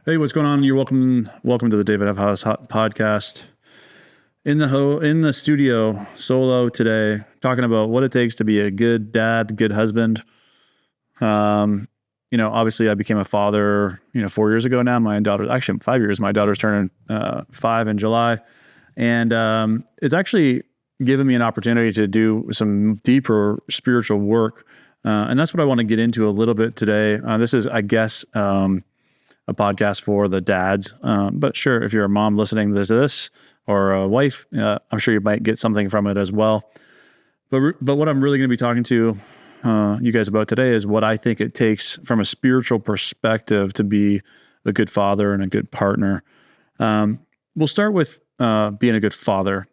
Hey, what's going on? You're welcome to the David F. House podcast. In the studio solo today, talking about what it takes to be a good dad, good husband. Obviously I became a father, 4 years ago now. My daughter, actually 5 years. My daughter's turning 5 in July, and it's actually given me an opportunity to do some deeper spiritual work, and that's what I want to get into a little bit today. This is, I guess, a podcast for the dads. But sure, if you're a mom listening to this or a wife, I'm sure you might get something from it as well. But what I'm really going to be talking to you guys about today is what I think it takes from a spiritual perspective to be a good father and a good partner. We'll start with being a good father.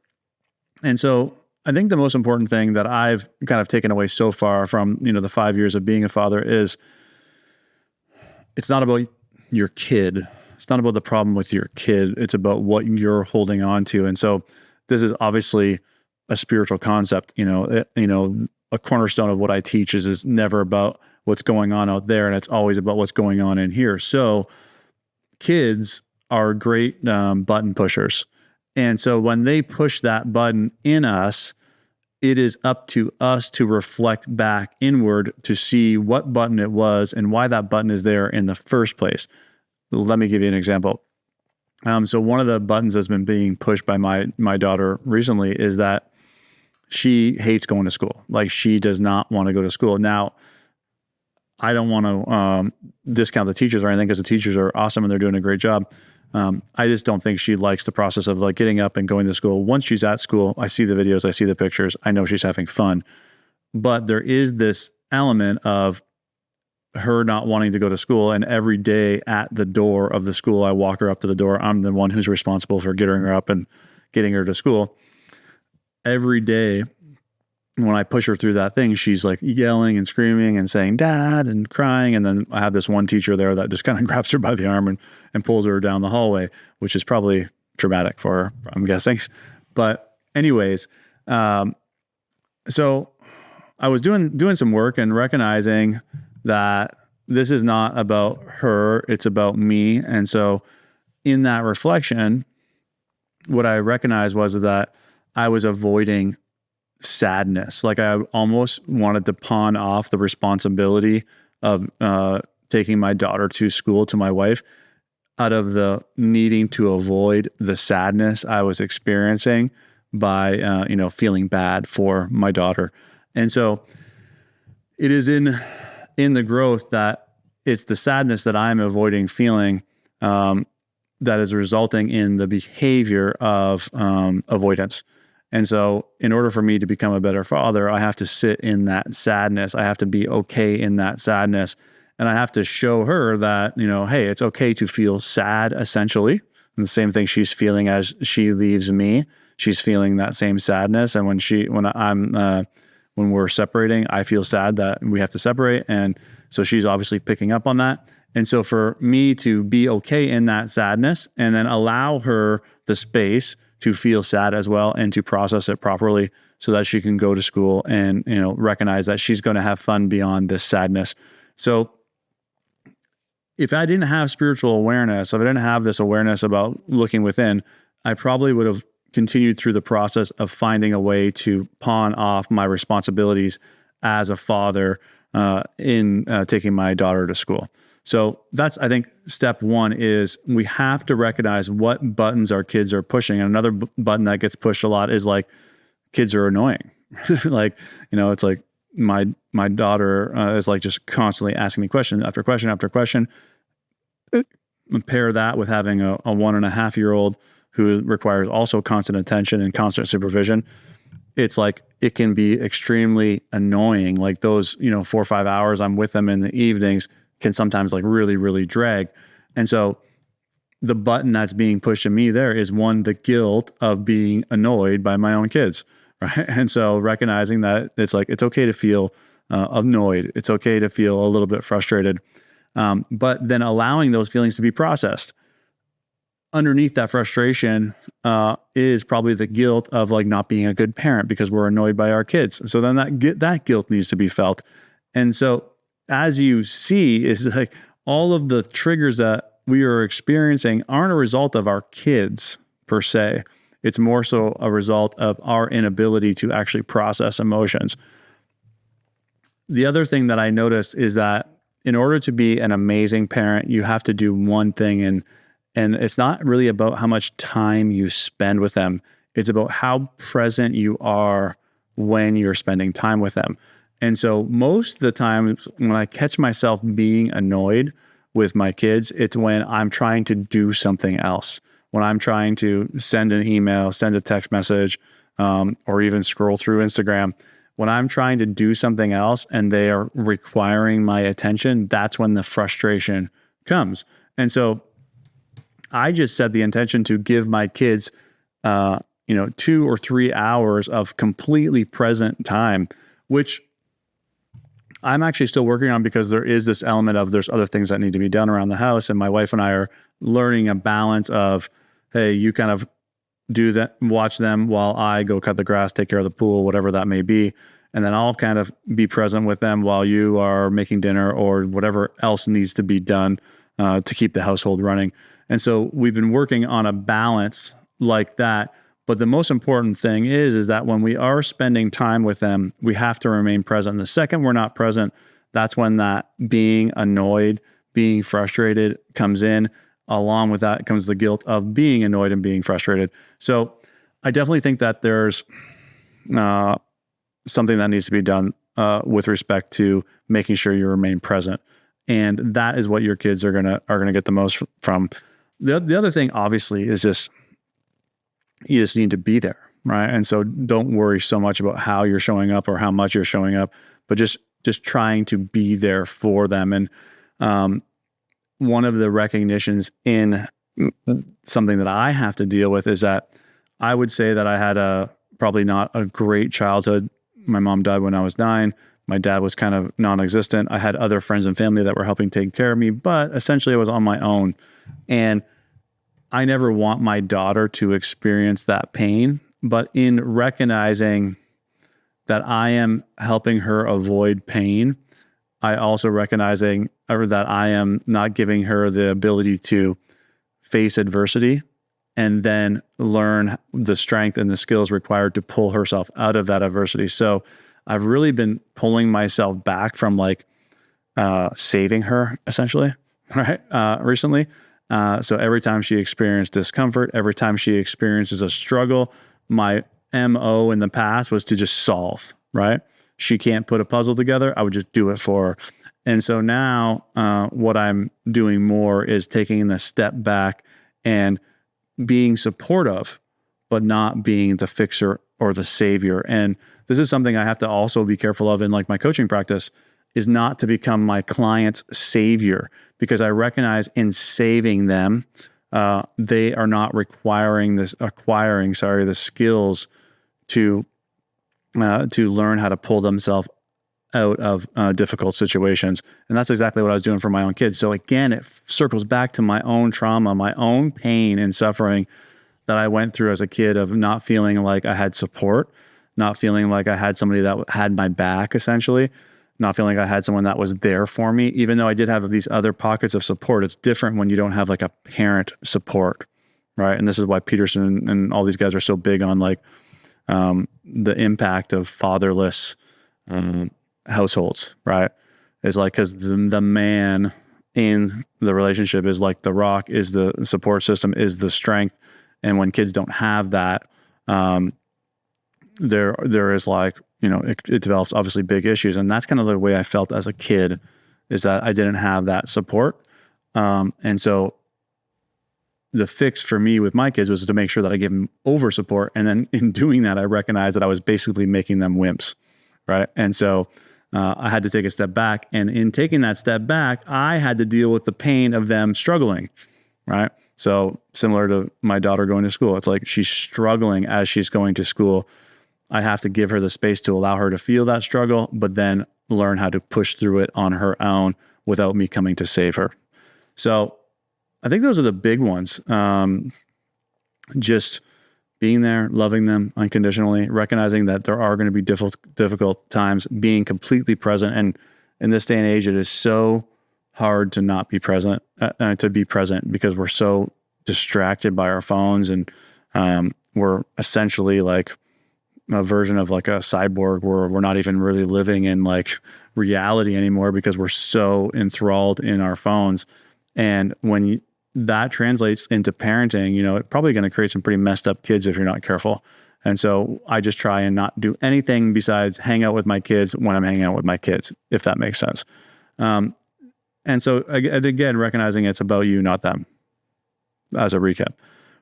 And so I think the most important thing that I've kind of taken away so far from, the 5 years of being a father is it's not about your kid. It's not about the problem with your kid. It's about what you're holding on to. And so this is obviously a spiritual concept. A cornerstone of what I teach is never about what's going on out there, and it's always about what's going on in here. So kids are great button pushers. And so when they push that button in us, it is up to us to reflect back inward to see what button it was and why that button is there in the first place. Let me give you an example. So one of the buttons that's been being pushed by my daughter recently is that she hates going to school. Like, she does not want to go to school. Now, I don't want to discount the teachers or anything, because the teachers are awesome and they're doing a great job. I just don't think she likes the process of like getting up and going to school. Once she's at school, I see the videos, I see the pictures, I know she's having fun. But there is this element of her not wanting to go to school. And every day at the door of the school, I walk her up to the door. I'm the one who's responsible for getting her up and getting her to school. Every day when I push her through that thing, she's like yelling and screaming and saying, "Dad," and crying. And then I have this one teacher there that just kind of grabs her by the arm and pulls her down the hallway, which is probably traumatic for her, I'm guessing. But anyways, so I was doing some work and recognizing that this is not about her, it's about me. And so in that reflection, what I recognized was that I was avoiding sadness. Like, I almost wanted to pawn off the responsibility of taking my daughter to school to my wife out of the needing to avoid the sadness I was experiencing by, feeling bad for my daughter. And so it is in the growth that it's the sadness that I'm avoiding feeling that is resulting in the behavior of avoidance. And so in order for me to become a better father, I have to sit in that sadness. I have to be okay in that sadness. And I have to show her that, hey, it's okay to feel sad, essentially. And the same thing she's feeling as she leaves me. She's feeling that same sadness. And when we're separating, I feel sad that we have to separate. And so she's obviously picking up on that. And so for me to be okay in that sadness and then allow her the space to feel sad as well and to process it properly so that she can go to school and, recognize that she's going to have fun beyond this sadness. So if I didn't have spiritual awareness, if I didn't have this awareness about looking within, I probably would have continued through the process of finding a way to pawn off my responsibilities as a father in taking my daughter to school. So that's, I think, step one is we have to recognize what buttons our kids are pushing. And another button that gets pushed a lot is like, kids are annoying. Like, it's like my daughter is like just constantly asking me question after question after question. Pair that with having a 1.5-year-old who requires also constant attention and constant supervision. It's like, it can be extremely annoying. Like those, 4 or 5 hours I'm with them in the evenings can sometimes like really, really drag. And so the button that's being pushed at me there is one, the guilt of being annoyed by my own kids, right? And so recognizing that it's like, it's okay to feel annoyed. It's okay to feel a little bit frustrated. But then allowing those feelings to be processed. Underneath that frustration is probably the guilt of like not being a good parent because we're annoyed by our kids. So then that guilt needs to be felt. And so as you see, is like all of the triggers that we are experiencing aren't a result of our kids per se. It's more so a result of our inability to actually process emotions. The other thing that I noticed is that in order to be an amazing parent, you have to do one thing, and it's not really about how much time you spend with them. It's about how present you are when you're spending time with them. And so most of the time when I catch myself being annoyed with my kids, it's when I'm trying to do something else. When I'm trying to send an email, send a text message, or even scroll through Instagram. When I'm trying to do something else and they are requiring my attention, that's when the frustration comes. And so I just set the intention to give my kids, 2 or 3 hours of completely present time, which I'm actually still working on, because there is this element of there's other things that need to be done around the house. And my wife and I are learning a balance of, hey, you kind of do that, watch them while I go cut the grass, take care of the pool, whatever that may be. And then I'll kind of be present with them while you are making dinner or whatever else needs to be done to keep the household running. And so we've been working on a balance like that. But the most important thing is that when we are spending time with them, we have to remain present. The second we're not present, that's when that being annoyed, being frustrated comes in. Along with that comes the guilt of being annoyed and being frustrated. So I definitely think that there's something that needs to be done with respect to making sure you remain present. And that is what your kids are gonna get the most from. The other thing, obviously, is you just need to be there, right? And so don't worry so much about how you're showing up or how much you're showing up, but just trying to be there for them. And one of the recognitions in something that I have to deal with is that I would say that I had probably not a great childhood. My mom died when I was 9. My dad was kind of non-existent. I had other friends and family that were helping take care of me, but essentially I was on my own. And I never want my daughter to experience that pain, but in recognizing that I am helping her avoid pain, I also recognizing that I am not giving her the ability to face adversity and then learn the strength and the skills required to pull herself out of that adversity. So I've really been pulling myself back from saving her, essentially, right? Recently. So every time she experienced discomfort, every time she experiences a struggle, my MO in the past was to just solve, right? She can't put a puzzle together, I would just do it for her. And so now what I'm doing more is taking the step back and being supportive, but not being the fixer or the savior. And this is something I have to also be careful of in my coaching practice, is not to become my client's savior, because I recognize in saving them, they are not acquiring the skills to learn how to pull themselves out of difficult situations. And that's exactly what I was doing for my own kids. So again, it circles back to my own trauma, my own pain and suffering that I went through as a kid, of not feeling like I had support, not feeling like I had somebody that had my back, essentially, not feeling like I had someone that was there for me, even though I did have these other pockets of support. It's different when you don't have a parent support, right? And this is why Peterson and all these guys are so big on the impact of fatherless households, right? Is because the man in the relationship is like the rock, is the support system, is the strength. And when kids don't have that, there is it develops obviously big issues. And that's kind of the way I felt as a kid, is that I didn't have that support. And so the fix for me with my kids was to make sure that I gave them over support. And then in doing that, I recognized that I was basically making them wimps, right? And so I had to take a step back. And in taking that step back, I had to deal with the pain of them struggling, right? So similar to my daughter going to school, it's like she's struggling as she's going to school. I have to give her the space to allow her to feel that struggle, but then learn how to push through it on her own without me coming to save her. So I think those are the big ones. Just being there, loving them unconditionally, recognizing that there are going to be difficult times, being completely present. And in this day and age, it is so hard to not be present, to be present, because we're so distracted by our phones, and we're essentially like a version of like a cyborg where we're not even really living in like reality anymore because we're so enthralled in our phones. And when that translates into parenting, it's probably going to create some pretty messed up kids if you're not careful. And so I just try and not do anything besides hang out with my kids when I'm hanging out with my kids, if that makes sense. And so again, recognizing it's about you, not them, as a recap.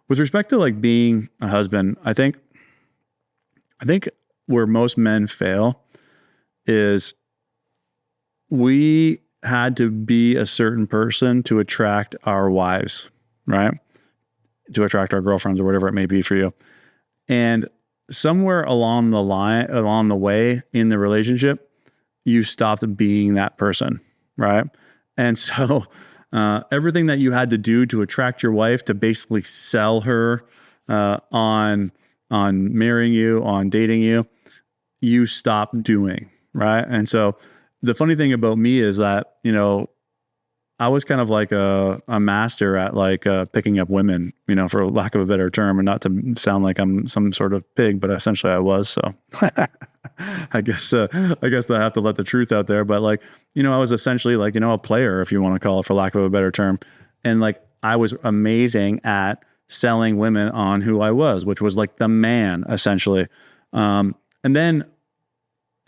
With respect to like being a husband, I think where most men fail is we had to be a certain person to attract our wives, right? To attract our girlfriends or whatever it may be for you. And somewhere along the way in the relationship, you stopped being that person, right? And so everything that you had to do to attract your wife, to basically sell her on marrying you, on dating you, you stopped doing, right? And so the funny thing about me is that, I was kind of like a master at like picking up women, for lack of a better term, and not to sound like I'm some sort of pig, but essentially I was. So I guess I have to let the truth out there. But like, I was essentially like, a player, if you want to call it, for lack of a better term. And like, I was amazing at selling women on who I was, which was like the man, essentially. And then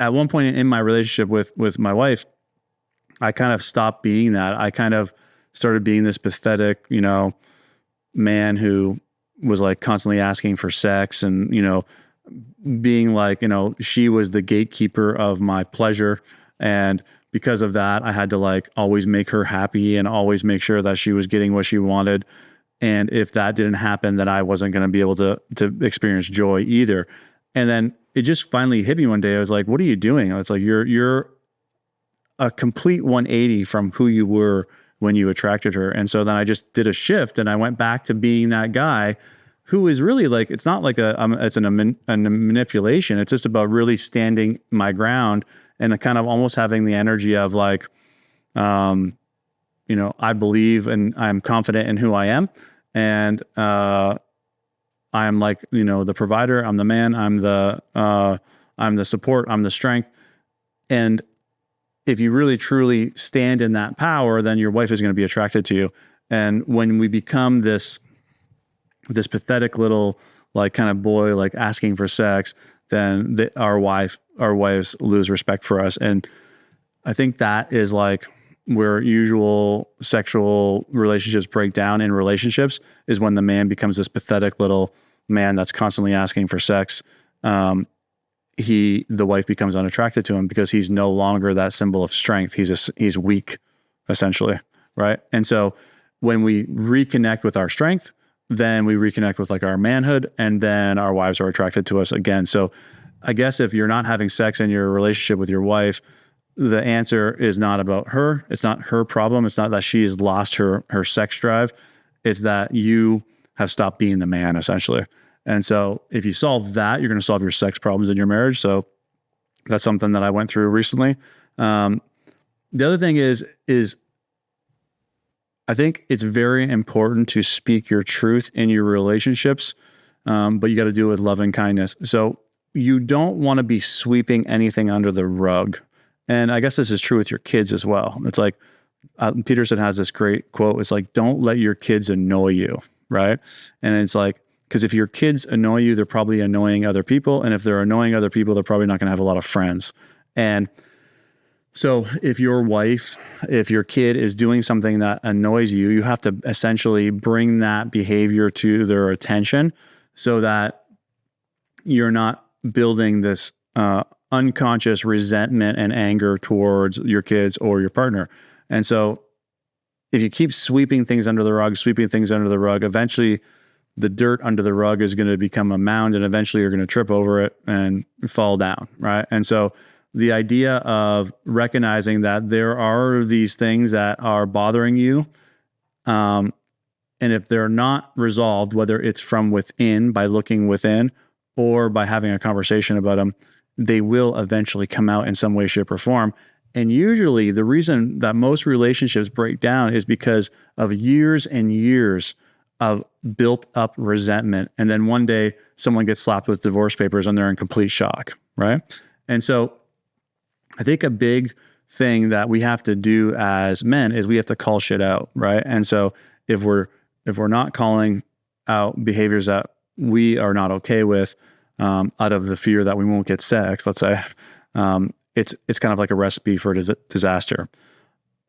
at one point in my relationship with my wife, I kind of stopped being that. I kind of started being this pathetic, man who was like constantly asking for sex and, being like, she was the gatekeeper of my pleasure. And because of that, I had to like always make her happy and always make sure that she was getting what she wanted. And if that didn't happen, then I wasn't going to be able to experience joy either. And then it just finally hit me one day. I was like, what are you doing? It's like, you're a complete 180 from who you were when you attracted her. And so then I just did a shift and I went back to being that guy who is really like, it's not like a manipulation. It's just about really standing my ground and kind of almost having the energy of like, I believe and I'm confident in who I am. And, I'm like, the provider, I'm the man, I'm the support, I'm the strength. And if you really truly stand in that power, then your wife is going to be attracted to you. And when we become this pathetic little like kind of boy, like asking for sex, then our wives lose respect for us. And I think that is like where usual sexual relationships break down in relationships, is when the man becomes this pathetic little man that's constantly asking for sex. The wife becomes unattracted to him because he's no longer that symbol of strength. He's weak, essentially, right? And so when we reconnect with our strength, then we reconnect with like our manhood, and then our wives are attracted to us again. So I guess if you're not having sex in your relationship with your wife, the answer is not about her. It's not her problem. It's not that she's lost her sex drive. It's that you have stopped being the man, essentially. And so if you solve that, you're going to solve your sex problems in your marriage. So that's something that I went through recently. The other thing is I think it's very important to speak your truth in your relationships, but you got to do it with love and kindness. So you don't want to be sweeping anything under the rug. And I guess this is true with your kids as well. It's like, Peterson has this great quote. It's like, don't let your kids annoy you, right? And it's like, because if your kids annoy you, they're probably annoying other people. And if they're annoying other people, they're probably not going to have a lot of friends. And so if your kid is doing something that annoys you, you have to essentially bring that behavior to their attention so that you're not building this unconscious resentment and anger towards your kids or your partner. And so if you keep sweeping things under the rug, eventually the dirt under the rug is going to become a mound, and eventually you're going to trip over it and fall down, right? And so the idea of recognizing that there are these things that are bothering you, and if they're not resolved, whether it's from within by looking within or by having a conversation about them, they will eventually come out in some way, shape, or form. And usually the reason that most relationships break down is because of years and years of built up resentment. And then one day someone gets slapped with divorce papers and they're in complete shock, right? And so I think a big thing that we have to do as men is we have to call shit out, right? And so if we're not calling out behaviors that we are not okay with, out of the fear that we won't get sex, let's say, it's kind of like a recipe for disaster.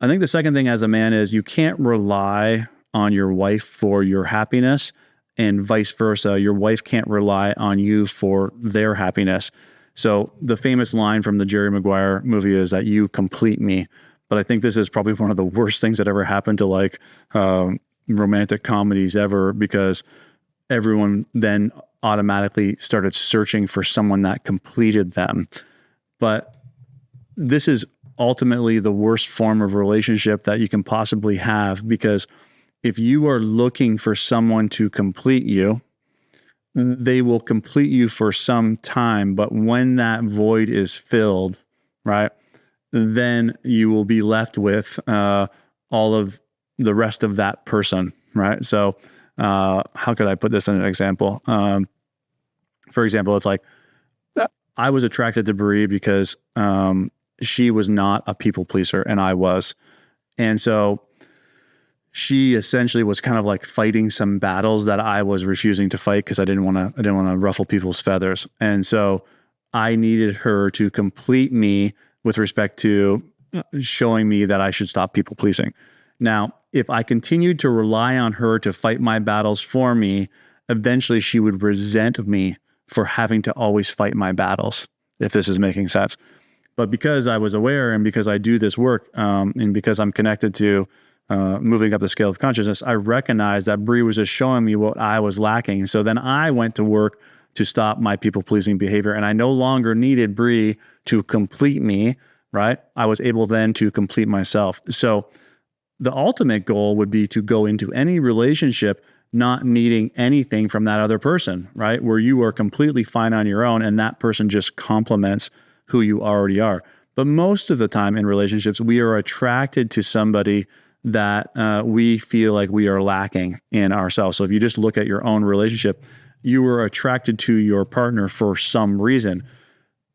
I think the second thing as a man is you can't rely on your wife for your happiness, and vice versa. Your wife can't rely on you for their happiness. So the famous line from the Jerry Maguire movie is that you complete me. But I think this is probably one of the worst things that ever happened to like romantic comedies ever, because everyone then automatically started searching for someone that completed them. But this is ultimately the worst form of relationship that you can possibly have, because if you are looking for someone to complete you, they will complete you for some time. But when that void is filled, right, then you will be left with all of the rest of that person, right? So how could I put this in an example? For example, it's like I was attracted to Brie because she was not a people pleaser and I was. And so she essentially was kind of like fighting some battles that I was refusing to fight because I didn't want to ruffle people's feathers. And so I needed her to complete me with respect to showing me that I should stop people pleasing. Now, if I continued to rely on her to fight my battles for me, eventually she would resent me for having to always fight my battles, if this is making sense. But because I was aware, and because I do this work, and because I'm connected to moving up the scale of consciousness, I recognized that Brie was just showing me what I was lacking. So then I went to work to stop my people-pleasing behavior, and I no longer needed Brie to complete me, right? I was able then to complete myself. So the ultimate goal would be to go into any relationship not needing anything from that other person, right? Where you are completely fine on your own and that person just complements who you already are. But most of the time in relationships, we are attracted to somebody that we feel like we are lacking in ourselves. So if you just look at your own relationship, you were attracted to your partner for some reason.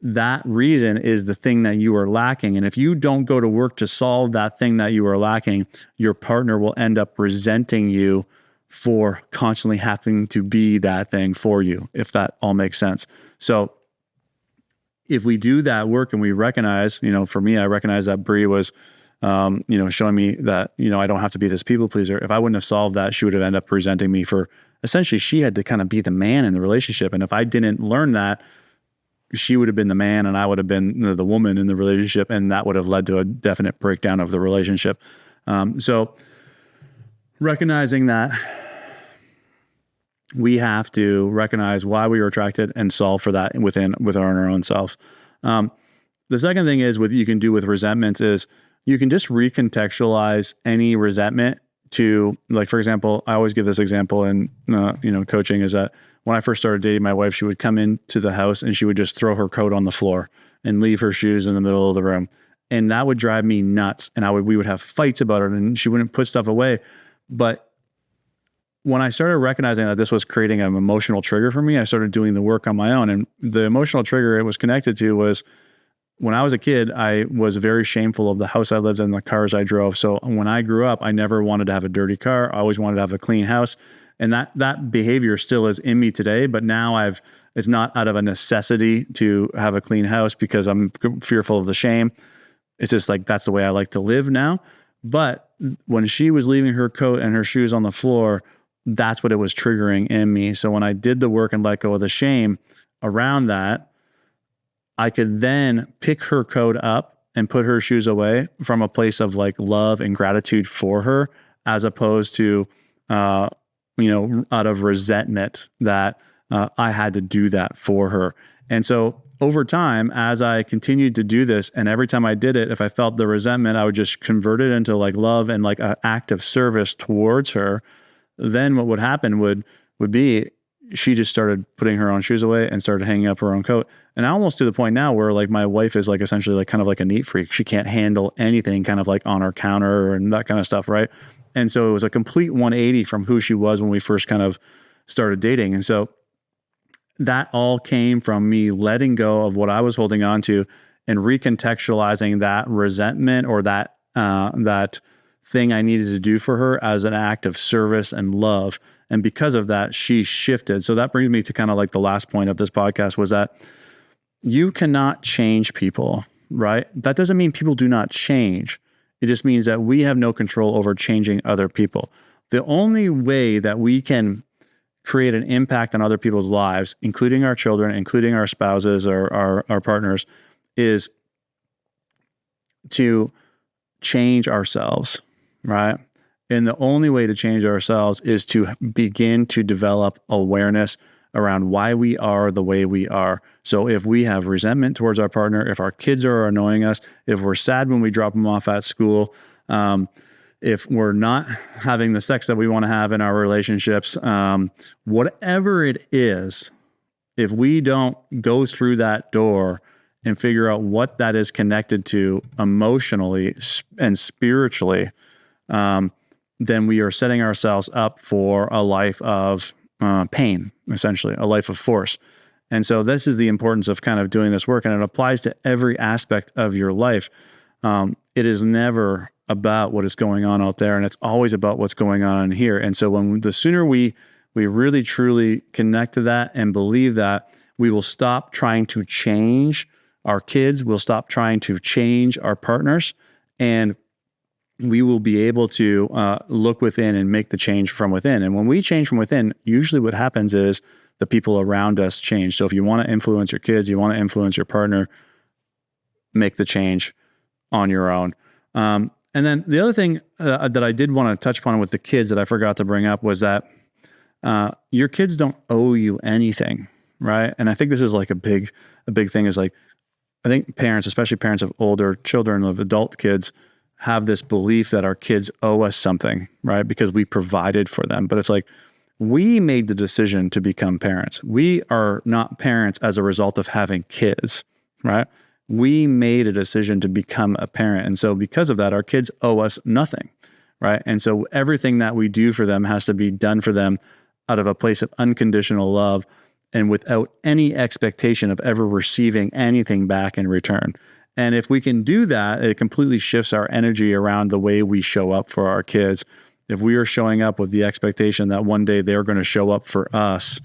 That reason is the thing that you are lacking. And if you don't go to work to solve that thing that you are lacking, your partner will end up resenting you for constantly having to be that thing for you, if that all makes sense. So if we do that work and we recognize, for me, I recognize that Brie was, showing me that, I don't have to be this people pleaser. If I wouldn't have solved that, she would have ended up resenting me for essentially she had to kind of be the man in the relationship. And if I didn't learn that, she would have been the man and I would have been the woman in the relationship. And that would have led to a definite breakdown of the relationship. So recognizing that we have to recognize why we were attracted and solve for that within our own selves. The second thing is you can do with resentments is you can just recontextualize any resentment to, like, for example, I always give this example in, coaching is that when I first started dating my wife, she would come into the house and she would just throw her coat on the floor and leave her shoes in the middle of the room. And that would drive me nuts. And we would have fights about it and she wouldn't put stuff away. But when I started recognizing that this was creating an emotional trigger for me, I started doing the work on my own. And the emotional trigger it was connected to was when I was a kid, I was very shameful of the house I lived in, the cars I drove. So when I grew up, I never wanted to have a dirty car. I always wanted to have a clean house. And that behavior still is in me today, but now it's not out of a necessity to have a clean house because I'm fearful of the shame. It's just like, that's the way I like to live now. But when she was leaving her coat and her shoes on the floor, that's what it was triggering in me. So when I did the work and let go of the shame around that, I could then pick her coat up and put her shoes away from a place of like love and gratitude for her, as opposed to, out of resentment that I had to do that for her. And so over time, as I continued to do this, and every time I did it, if I felt the resentment, I would just convert it into like love and like an act of service towards her. Then what would happen would be she just started putting her own shoes away and started hanging up her own coat. And almost to the point now where like my wife is like essentially like kind of like a neat freak. She can't handle anything kind of like on her counter and that kind of stuff, right? And so it was a complete 180 from who she was when we first kind of started dating. And so that all came from me letting go of what I was holding on to and recontextualizing that resentment or that thing I needed to do for her as an act of service and love. And because of that, she shifted. So that brings me to kind of like the last point of this podcast was that you cannot change people, right? That doesn't mean people do not change. It just means that we have no control over changing other people. The only way that we can create an impact on other people's lives, including our children, including our spouses or our partners, is to change ourselves, right? And the only way to change ourselves is to begin to develop awareness around why we are the way we are. So if we have resentment towards our partner, if our kids are annoying us, if we're sad when we drop them off at school, if we're not having the sex that we want to have in our relationships, whatever it is, if we don't go through that door and figure out what that is connected to emotionally and spiritually, then we are setting ourselves up for a life of pain, essentially, a life of force. And so this is the importance of kind of doing this work, and it applies to every aspect of your life. It is never about what is going on out there, and it's always about what's going on in here. And so the sooner we really truly connect to that and believe that, we will stop trying to change our kids, we'll stop trying to change our partners, and we will be able to look within and make the change from within. And when we change from within, usually what happens is the people around us change. So if you want to influence your kids, you want to influence your partner, make the change on your own. And then the other thing that I did want to touch upon with the kids that I forgot to bring up was that your kids don't owe you anything, right? And I think this is like a big thing is like, I think parents, especially parents of older children, of adult kids, have this belief that our kids owe us something, right? Because we provided for them. But it's like, we made the decision to become parents. We are not parents as a result of having kids, right? We made a decision to become a parent. And so because of that, our kids owe us nothing, right? And so everything that we do for them has to be done for them out of a place of unconditional love and without any expectation of ever receiving anything back in return. And if we can do that, it completely shifts our energy around the way we show up for our kids. If we are showing up with the expectation that one day they're going to show up for us,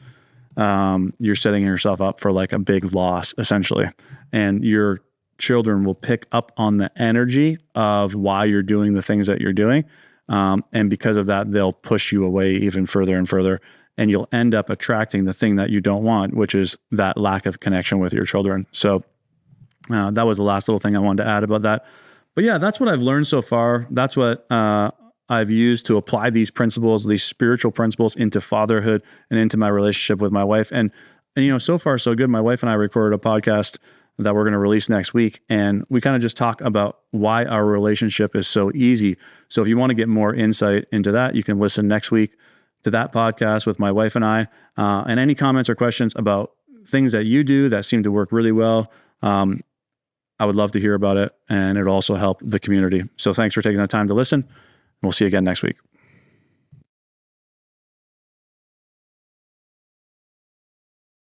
you're setting yourself up for like a big loss, essentially. And your children will pick up on the energy of why you're doing the things that you're doing. And because of that, they'll push you away even further and further. And you'll end up attracting the thing that you don't want, which is that lack of connection with your children. So that was the last little thing I wanted to add about that. But yeah, that's what I've learned so far. That's what I've used to apply these principles, these spiritual principles into fatherhood and into my relationship with my wife. And you know, so far so good. My wife and I recorded a podcast that we're going to release next week. And we kind of just talk about why our relationship is so easy. So if you want to get more insight into that, you can listen next week to that podcast with my wife and I. And any comments or questions about things that you do that seem to work really well, I would love to hear about it, and it'll also help the community. So thanks for taking the time to listen. We'll see you again next week.